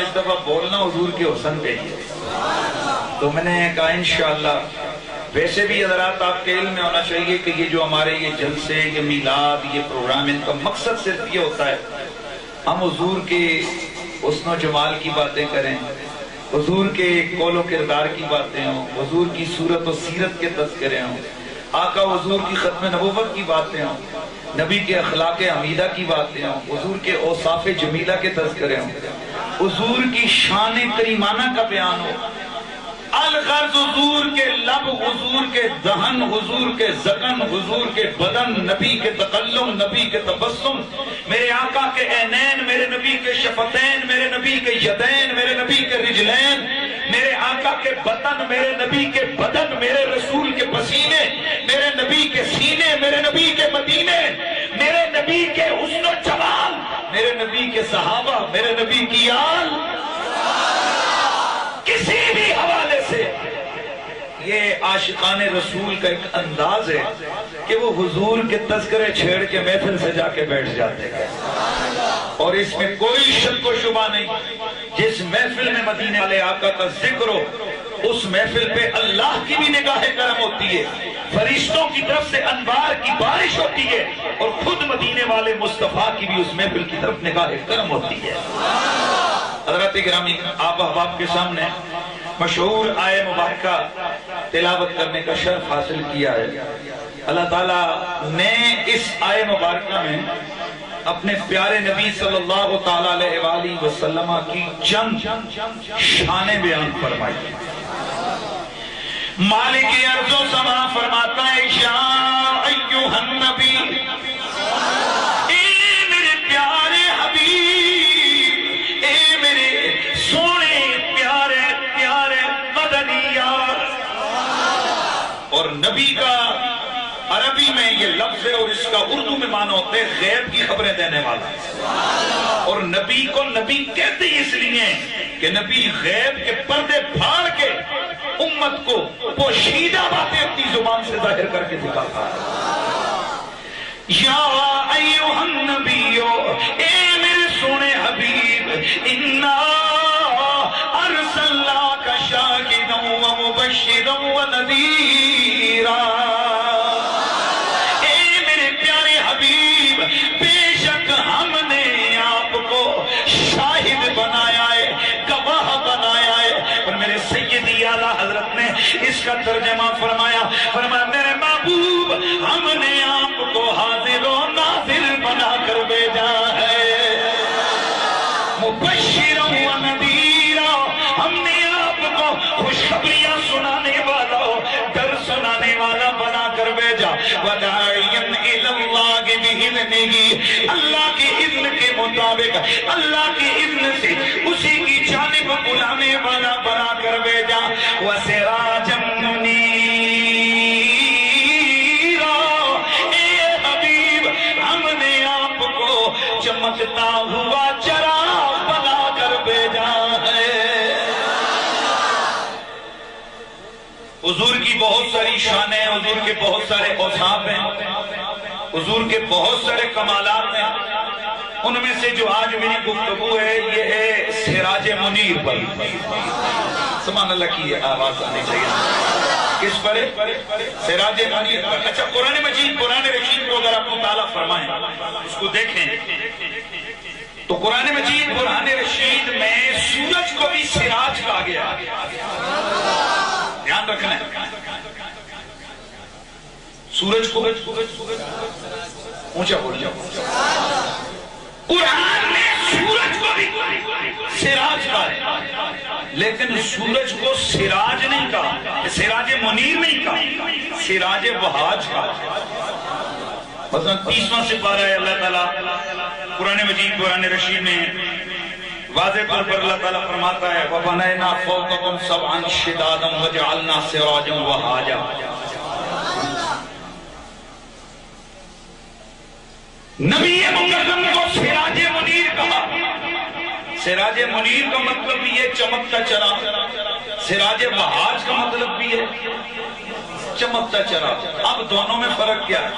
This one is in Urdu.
اس دفعہ بولنا حضور کے حسن پہ ہی ہے۔ تو میں نے کہا انشاءاللہ، ویسے بھی حضرات آپ کے علم میں ہونا چاہیے کہ یہ جو ہمارے یہ جلسے، یہ میلاد، یہ پروگرام، ان کا مقصد صرف یہ ہوتا ہے ہم حضور کے حسن و جمال کی باتیں کریں، حضور کے قول و کردار کی باتیں ہوں، حضور کی صورت و سیرت کے تذکرے ہوں، آقا حضور کی ختم نبوت کی باتیں ہوں، نبی کے اخلاق حمیدہ کی باتیں ہوں، حضور کے اوصاف جمیلہ کے تذکرے ہوں، حضور کی شان کریمانہ کا بیان ہو، الغرض حضور کے لب، حضور کے دہن، حضور کے زکن، حضور کے بدن، نبی کے تکلم، نبی کے تبسم، میرے آقا کے عینین، میرے نبی کے شفتین، میرے نبی کے یدین، میرے نبی کے رجلین، میرے آقا کے بطن، میرے نبی کے بدن، میرے رسول کے پسینے، میرے نبی کے سینے، میرے نبی کے مدینے، میرے نبی کے حسن و جمال، میرے نبی کے صحابہ، میرے نبی کی آل، کسی بھی حوالے سے یہ عاشقان رسول کا ایک انداز ہے کہ وہ حضور کے تذکرے چھیڑ کے محفل سے جا کے بیٹھ جاتے ہیں، اور اس میں کوئی شک و شبہ نہیں، جس محفل میں مدینے والے آقا کا ذکر ہو اس محفل پہ اللہ کی بھی نگاہ کرم ہوتی ہے، فرشتوں کی طرف سے انوار کی بارش ہوتی ہے، اور خود مدینے والے مصطفیٰ کی بھی اس محفل کی طرف نگاہ کرم ہوتی ہے۔ حضرات گرامی، آپ احباب کے سامنے مشہور آیہ مبارکہ تلاوت کرنے کا شرف حاصل کیا ہے۔ اللہ تعالیٰ نے اس آیہ مبارکہ میں اپنے پیارے نبی صلی اللہ تعالیٰ علیہ وآلہ وسلم کی چند شانیں بیان فرمائی۔ مالک ارض و سما فرماتا ہے یا ایھا النبی، اے میرے پیارے حبیب، اے میرے سونے پیارے پیارے مدنی یار۔ اور نبی کا عربی میں یہ لفظ ہے اور اس کا اردو میں معنی ہوتے ہیں غیب کی خبریں دینے والا، اور نبی کو نبی کہتے ہی اس لیے کہ نبی غیب کے پردے پھاڑ کے امت کو پوشیدہ باتیں اپنی زبان سے ظاہر کر کے دکھاتا ہے۔ یا ایھا النبی، اے میرے سونے حبیب، انا ارسلناک شاہدا و مبشرا و نذیرا، اے میرے پیارے حبیب، بے شک ہم نے آپ کو شاہد بنایا ہے، گواہ بنایا ہے۔ اور میرے سیدی اعلیٰ حضرت نے اس کا ترجمہ فرمایا میرے محبوب، ہم نے آپ کو حاضر و ناظر بنا کر بھیجا ہے، مبشرا و نذیرا، ہم نے آپ کو خوشخبریاں سنانے والا، ڈر سنانے والا بنا کر بھیجا، وداعیا الی اللہ بإذنہ، اللہ کے اذن کے مطابق، اللہ کے اذن سے اسی کی جانب بلانے والا بنا کر بھیجا، وسراجا منیرا، اے حبیب، ہم نے آپ کو چمکتا ہوا چراغ بنا کر بھیجا ہے۔ حضور کی بہت ساری شانیں، حضور کے بہت سارے اوصاف ہیں، حضور کے بہت سارے کمالات ہیں، ان میں سے جو آج میری گفتگو ہے یہ ہے سراج منیر پر۔ سبحان اللہ کی آواز آنی چاہیے۔ کس پر ہے؟ سراج منیر پر۔ اچھا، قرآن مجید، قرآن رشید کو اگر آپ مطالعہ فرمائیں، اس کو دیکھیں تو قرآن مجید، قرآن رشید میں سورج کو بھی سراج کہا گیا، دھیان رکھنا ہے۔ سورج کو اونچا بول جاؤ، قرآن میں سورج کو بھی سراج کہا ہے، لیکن سورج کو سراج نہیں کہا، سراج منیر نہیں کہا، سراج وہاج کہا۔ مثلا 30واں سپارہ ہے، اللہ تعالیٰ قرآن مجید، قرآن رشید میں واضح طور پر اللہ تعالیٰ فرماتا ہے وَبَنَيْنَا فَوْقَكُمْ سَبْعًا شِدَادًا وَجَعَلْنَا سِرَاجًا وَهَاجًا۔ نبی مکرم کو سراج منیر کہا۔ سراج منیر کا مطلب بھی ہے چمکتا چراغ، سراج وہاج کا مطلب بھی ہے چمکتا چراغ۔ اب دونوں میں فرق کیا ہے؟